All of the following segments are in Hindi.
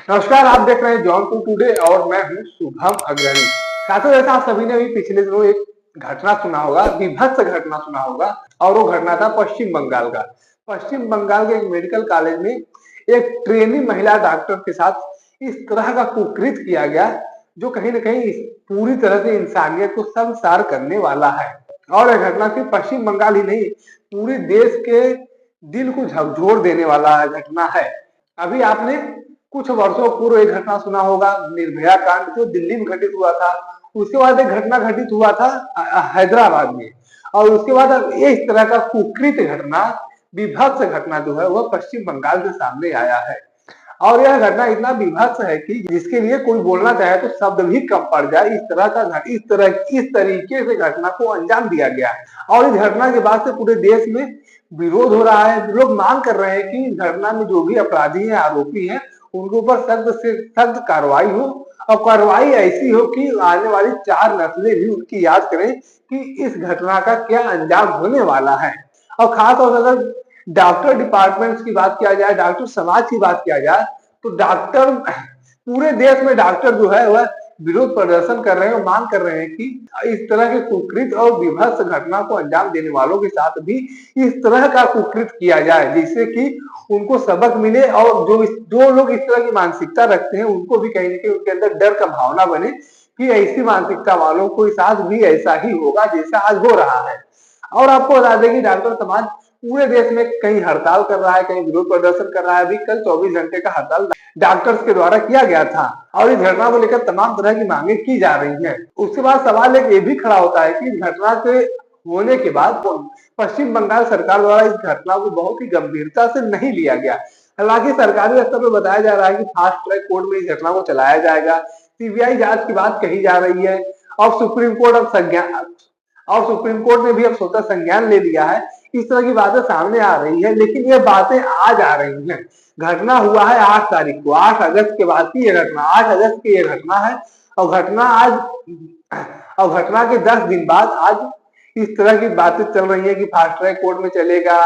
नमस्कार, आप देख रहे हैं जौनपुर टुडे और मैं हूं शुभम अग्रणी। साथियों, जैसा आप सभी ने भी पिछले दिनों एक घटना सुना होगा, बीभत्स घटना सुना होगा, और वो घटना था पश्चिम बंगाल का। पश्चिम बंगाल के एक मेडिकल कॉलेज में एक ट्रेनी महिला डॉक्टर के साथ इस तरह का कुकृत्य किया गया, जो कहीं न कहीं पूरी तरह से इंसानियत को शर्मसार करने वाला है। और यह घटना सिर्फ पश्चिम बंगाल ही नहीं, पूरे देश के दिल को झकझोर देने वाला घटना है। अभी आपने कुछ वर्षों पूर्व एक घटना सुना होगा, निर्भया कांड, जो दिल्ली में घटित हुआ था। उसके बाद एक घटना घटित हुआ था हैदराबाद में, और उसके बाद अब इस तरह का कुकृत्य घटना, विभत्स घटना जो है वह पश्चिम बंगाल से सामने आया है। और यह घटना इतना विभत्स है कि जिसके लिए कोई बोलना चाहे तो शब्द भी कम पड़ जाए। इस तरीके से घटना को अंजाम दिया गया है। और इस घटना के बाद से पूरे देश में विरोध हो रहा है। लोग मांग कर रहे हैं कि इस घटना में जो भी अपराधी हैं, आरोपी हैं, उनके ऊपर सख्त से सख्त कार्रवाई हो, और कार्रवाई ऐसी हो कि आने वाली 4 नस्लें भी उनकी याद करें कि इस घटना का क्या अंजाम होने वाला है। और खासतौर से अगर डॉक्टर डिपार्टमेंट्स की बात किया जाए, डॉक्टर समाज की बात किया जाए, तो डॉक्टर पूरे देश में डॉक्टर जो है वह विरोध प्रदर्शन कर रहे हैं और मांग कर रहे हैं कि इस तरह के कुकृत्य और विभत्स घटना को अंजाम देने वालों के साथ भी इस तरह का कुकृत्य किया जाए, जिससे कि उनको सबक मिले, और जो लोग इस तरह की मानसिकता रखते हैं उनको भी कहीं ना कहीं उनके अंदर डर का भावना बने कि ऐसी मानसिकता वालों के साथ भी ऐसा ही होगा जैसा आज हो रहा है। और आपको बता दें कि डॉक्टर समाज पूरे देश में कहीं हड़ताल कर रहा है, कहीं विरोध प्रदर्शन कर रहा है। अभी कल 24 घंटे का हड़ताल डॉक्टर्स के द्वारा किया गया था, और इस घटना को लेकर तमाम तरह की मांगे की जा रही हैं। उसके बाद सवाल एक ये भी खड़ा होता है कि इस घटना के होने के बाद पश्चिम बंगाल सरकार द्वारा इस घटना को बहुत ही गंभीरता से नहीं लिया गया। हालांकि सरकारी स्तर पर बताया जा रहा है कि फास्ट ट्रैक कोर्ट में इस घटना को चलाया जाएगा, सीबीआई जांच की बात कही जा रही है, और सुप्रीम कोर्ट ने भी अब स्वतः संज्ञान ले लिया है। इस तरह की बातें सामने आ रही है, लेकिन ये बातें आज आ रही हैं। घटना हुआ है 8 तारीख को, 8 अगस्त के बाद की यह घटना, 8 अगस्त की यह घटना है। और घटना के 10 दिन बाद आज इस तरह की बातें चल रही है कि फास्ट ट्रैक कोर्ट में चलेगा,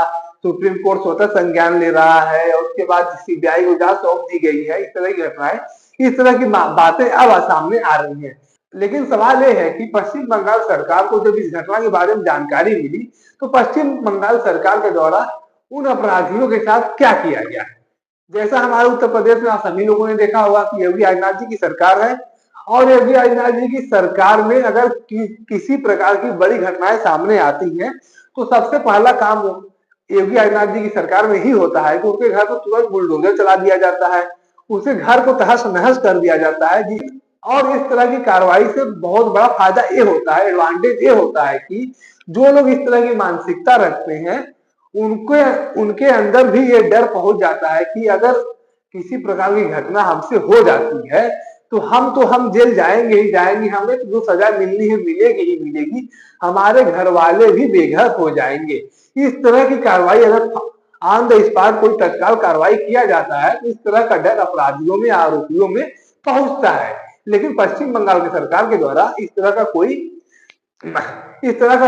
सुप्रीम कोर्ट स्वतः संज्ञान ले रहा है, और उसके बाद सीबीआई को जांच सौंप दी गई है। इस तरह की घटनाएं, इस तरह की बातें अब सामने आ रही हैं। लेकिन सवाल यह है कि पश्चिम बंगाल सरकार को जब इस घटना के बारे में जानकारी मिली, तो पश्चिम बंगाल सरकार के द्वारा उन अपराधियों के साथ क्या किया गया। जैसा हमारे उत्तर प्रदेश में आप सभी लोगों ने देखा होगा कि योगी आदित्यनाथ जी की सरकार है, और योगी आदित्यनाथ जी की सरकार में अगर किसी प्रकार की बड़ी घटनाएं सामने आती हैं, तो सबसे पहला काम योगी आदित्यनाथ जी की सरकार में ही होता है कि उनके घर को तुरंत बुलडोजर चला दिया जाता है, उसे घर को तहस नहस कर दिया जाता है जी। और इस तरह की कार्रवाई से बहुत बड़ा फायदा ये होता है, एडवांटेज ये होता है कि जो लोग इस तरह की मानसिकता रखते हैं, उनके अंदर भी ये डर पहुंच जाता है कि अगर किसी प्रकार की घटना हमसे हो जाती है तो हम जेल जाएंगे ही जाएंगे, हमें तो जो सजा मिलनी है मिलेगी ही मिलेगी, हमारे घर वाले भी बेघर हो जाएंगे। इस तरह की कार्रवाई अगर ऑन द स्पॉट कोई तत्काल कार्रवाई किया जाता है तो इस तरह का डर अपराधियों में, आरोपियों में पहुंचता है। लेकिन पश्चिम बंगाल की सरकार के द्वारा इस तरह का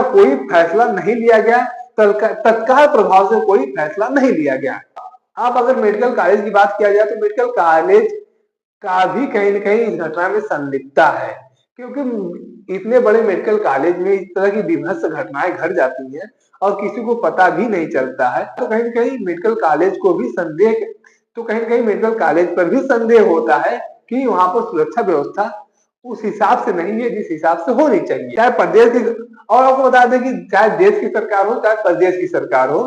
कोई फैसला नहीं लिया गया, तत्काल प्रभाव से कोई फैसला नहीं लिया गया। अब अगर मेडिकल कॉलेज की बात किया जाए, तो मेडिकल कॉलेज का भी कहीं न कहीं इस घटना में संलिप्तता है, क्योंकि इतने बड़े मेडिकल कॉलेज में इस तरह की विभत्स घटनाएं घट जाती हैं और किसी को पता भी नहीं चलता है, तो कहीं न कहीं मेडिकल कॉलेज पर भी संदेह होता है कि वहां पर सुरक्षा व्यवस्था उस हिसाब से नहीं है जिस हिसाब से होनी चाहिए। चाहे प्रदेश की, और आपको बता दें कि चाहे देश की सरकार हो चाहे प्रदेश की सरकार हो,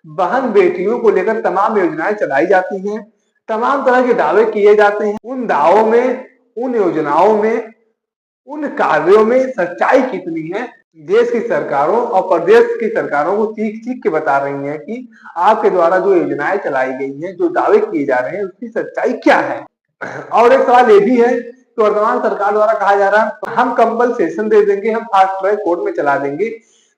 बहन बेटियों को लेकर तमाम योजनाएं चलाई जाती हैं, तमाम तरह के दावे किए जाते हैं। उन दावों में, उन योजनाओं में, उन कार्यों में सच्चाई कितनी है, देश की सरकारों और प्रदेश की सरकारों को चीख चीख के बता रही हैं कि आपके द्वारा जो योजनाएं चलाई गई हैं, जो दावे किए जा रहे हैं, उसकी सच्चाई क्या है। और एक सवाल ये भी है कि वर्तमान सरकार द्वारा कहा जा रहा है हम कंपनसेशन दे देंगे, हम फास्ट ट्रैक कोर्ट में चला देंगे।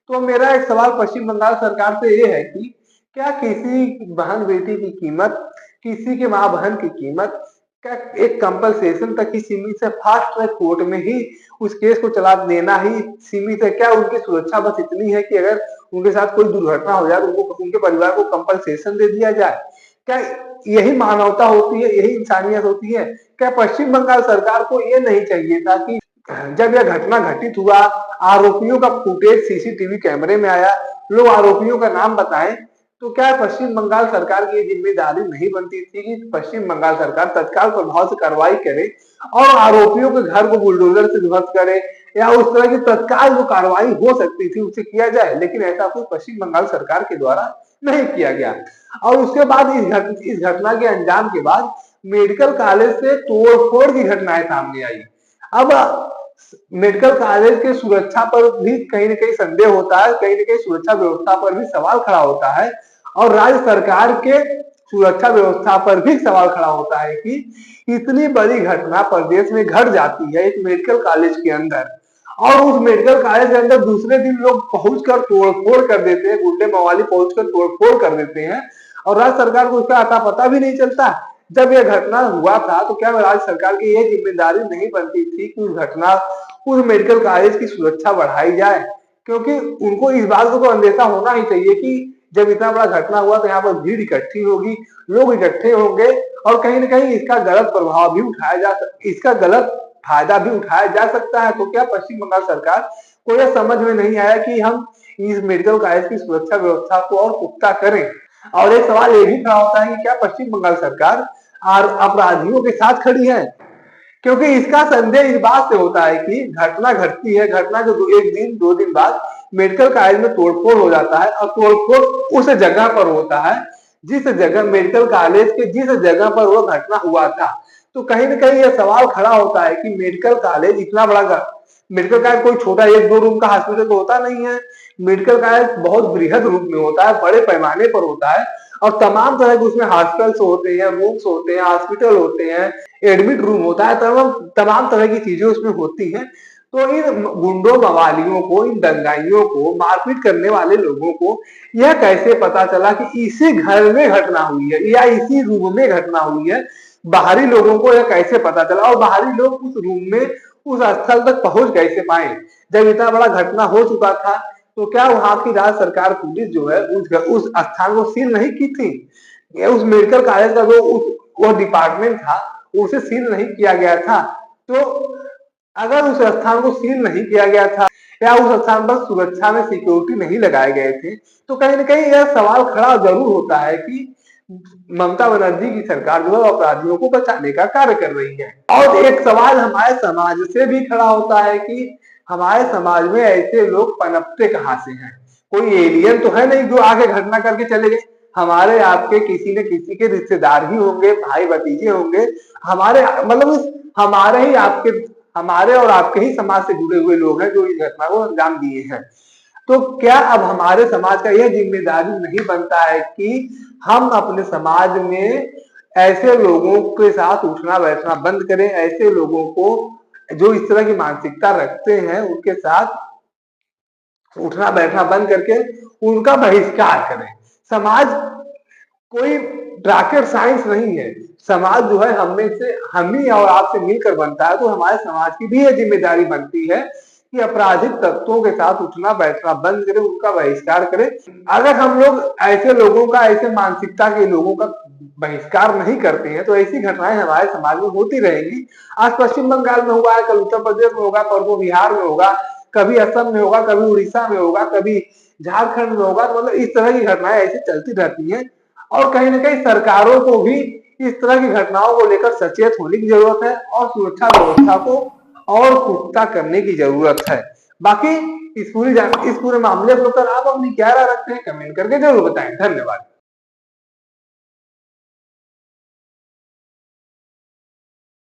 तो मेरा एक सवाल पश्चिम बंगाल सरकार से ये है कि क्या किसी बहन बेटी की कीमत, किसी के माँ बहन की कीमत क्या एक कंपनसेशन तक ही सीमित है? फास्ट ट्रैक कोर्ट में ही उस केस को चला देना ही सीमित है? क्या उनकी सुरक्षा बस इतनी है कि अगर उनके साथ कोई दुर्घटना हो जाए तो उनको, उनके परिवार को कंपनसेशन दे दिया जाए? क्या यही मानवता होती है, यही इंसानियत होती है? क्या पश्चिम बंगाल सरकार को ये नहीं चाहिए था कि जब यह घटना घटित हुआ, आरोपियों का फुटेज सीसीटीवी कैमरे में आया, लोग आरोपियों का नाम बताएं, तो क्या पश्चिम बंगाल सरकार की ये जिम्मेदारी नहीं बनती थी कि पश्चिम बंगाल सरकार तत्काल प्रभाव से कार्रवाई करे और आरोपियों के घर को बुलडोजर से ध्वस्त करे, या उस तरह की तत्काल जो कार्रवाई हो सकती थी उसे किया जाए? लेकिन ऐसा कोई पश्चिम बंगाल सरकार के द्वारा नहीं किया गया। और उसके बाद इस घटना के अंजाम के बाद मेडिकल कॉलेज से तोड़फोड़ की घटनाएं सामने आई। अब मेडिकल कॉलेज के सुरक्षा पर भी कहीं न कहीं संदेह होता है, कहीं न कहीं सुरक्षा व्यवस्था पर भी सवाल खड़ा होता है और राज्य सरकार के सुरक्षा व्यवस्था पर भी सवाल खड़ा होता है कि इतनी बड़ी घटना प्रदेश में घट जाती है एक मेडिकल कॉलेज के अंदर, और उस मेडिकल कॉलेज के अंदर दूसरे दिन लोग पहुंचकर तोड़फोड़ कर देते हैं, गुंडे मवाली पहुंचकर तोड़फोड़ कर देते हैं और राज्य सरकार को उसका अता पता भी नहीं चलता। जब यह घटना हुआ था तो क्या राज्य सरकार की यह जिम्मेदारी नहीं बनती थी कि उस मेडिकल कॉलेज की सुरक्षा बढ़ाई जाए? क्योंकि उनको इस बात को तो अंदेशा होना ही चाहिए कि जब इतना बड़ा घटना हुआ तो यहाँ पर भीड़ इकट्ठी होगी, लोग इकट्ठे होंगे और कहीं ना कहीं इसका गलत प्रभाव भी इसका गलत फायदा भी उठाया जा सकता है। तो क्या पश्चिम बंगाल सरकार को यह समझ में नहीं आया कि हम इस मेडिकल कॉलेज की सुरक्षा व्यवस्था को और पुख्ता करें? और एक सवाल ये भी खड़ा होता है कि क्या पश्चिम बंगाल सरकार अपराधियों के साथ खड़ी है? क्योंकि इसका संदेह इस बात से होता है कि घटना घटती है, घटना के एक दिन दो दिन बाद मेडिकल कॉलेज में तोड़फोड़ हो जाता है और तोड़फोड़ उस जगह पर होता है जिस जगह मेडिकल कॉलेज के जिस जगह पर वह घटना हुआ था। तो कहीं ना कहीं यह सवाल खड़ा होता है कि मेडिकल कॉलेज इतना बड़ा, मेडिकल कॉलेज कोई छोटा एक दो रूम का हॉस्पिटल तो होता नहीं है, मेडिकल कॉलेज बहुत बृहद रूप में होता है, बड़े पैमाने पर होता है और तमाम तरह के उसमें हॉस्पिटल्स होते हैं, रूम्स होते हैं, हॉस्पिटल होते हैं, एडमिट रूम होता है, तमाम तरह की चीजें उसमें होती हैं। तो इन गुंडों मवालियों को, इन दंगाइयों को, मारपीट करने वाले लोगों को यह कैसे पता चला कि इसी घर में घटना हुई है या इसी रूम में घटना हुई है? बाहरी लोगों को यह कैसे पता चला और बाहरी लोग उस रूम में उस स्थल तक पहुंच कैसे पाए जब इतना बड़ा घटना हो चुका था? तो क्या वहां की राज्य सरकार पुलिस जो है उस स्थान को सील नहीं की थी? उस मेडिकल कॉलेज का जो वो डिपार्टमेंट था उसे सील नहीं किया गया था? तो अगर उस स्थान को सील नहीं किया गया था या उस स्थान पर सुरक्षा में सिक्योरिटी नहीं लगाए गए थे तो कहीं ना कहीं यह सवाल खड़ा जरूर होता है कि ममता बनर्जी की सरकार जो है अपराधियों को बचाने का कार्य कर रही है। और एक सवाल हमारे समाज से भी खड़ा होता है कि हमारे समाज में ऐसे लोग पनपते कहां से हैं? कोई एलियन तो है नहीं जो आगे घटना करके चले गए। हमारे आपके किसी न किसी के रिश्तेदार ही होंगे, भाई भतीजे होंगे, हमारे मतलब हमारे और आपके ही समाज से जुड़े हुए लोग हैं जो इस घटना को अंजाम दिए हैं। तो क्या अब हमारे समाज का यह जिम्मेदारी नहीं बनता है कि हम अपने समाज में ऐसे लोगों के साथ उठना बैठना बंद करें, ऐसे लोगों को जो इस तरह की मानसिकता रखते हैं उनके साथ उठना बैठना बंद करके उनका बहिष्कार करें? समाज कोई रॉकेट साइंस नहीं है, समाज जो है हम ही और आपसे मिलकर बनता है। तो हमारे समाज की भी यह जिम्मेदारी बनती है कि आपराधिक तत्वों के साथ उठना बैठना बंद करें, उनका बहिष्कार करें। अगर हम लोग ऐसे लोगों का, ऐसे मानसिकता के लोगों का बहिष्कार नहीं करते हैं तो ऐसी घटनाएं हमारे समाज में होती रहेंगी। आज पश्चिम बंगाल में हुआ है, कल उत्तर प्रदेश में होगा, परसों बिहार में होगा, कभी असम में होगा, कभी उड़ीसा में होगा, कभी झारखंड में होगा। तो मतलब इस तरह की घटनाएं ऐसी चलती रहती हैं और कहीं ना कहीं सरकारों को भी इस तरह की घटनाओं को लेकर सचेत होने की जरूरत है और सुरक्षा व्यवस्था को और पुख्ता करने की जरूरत है। बाकी इस पूरे मामले पर आप अपनी क्या राय रखते हैं कमेंट करके जरूर बताएं। धन्यवाद।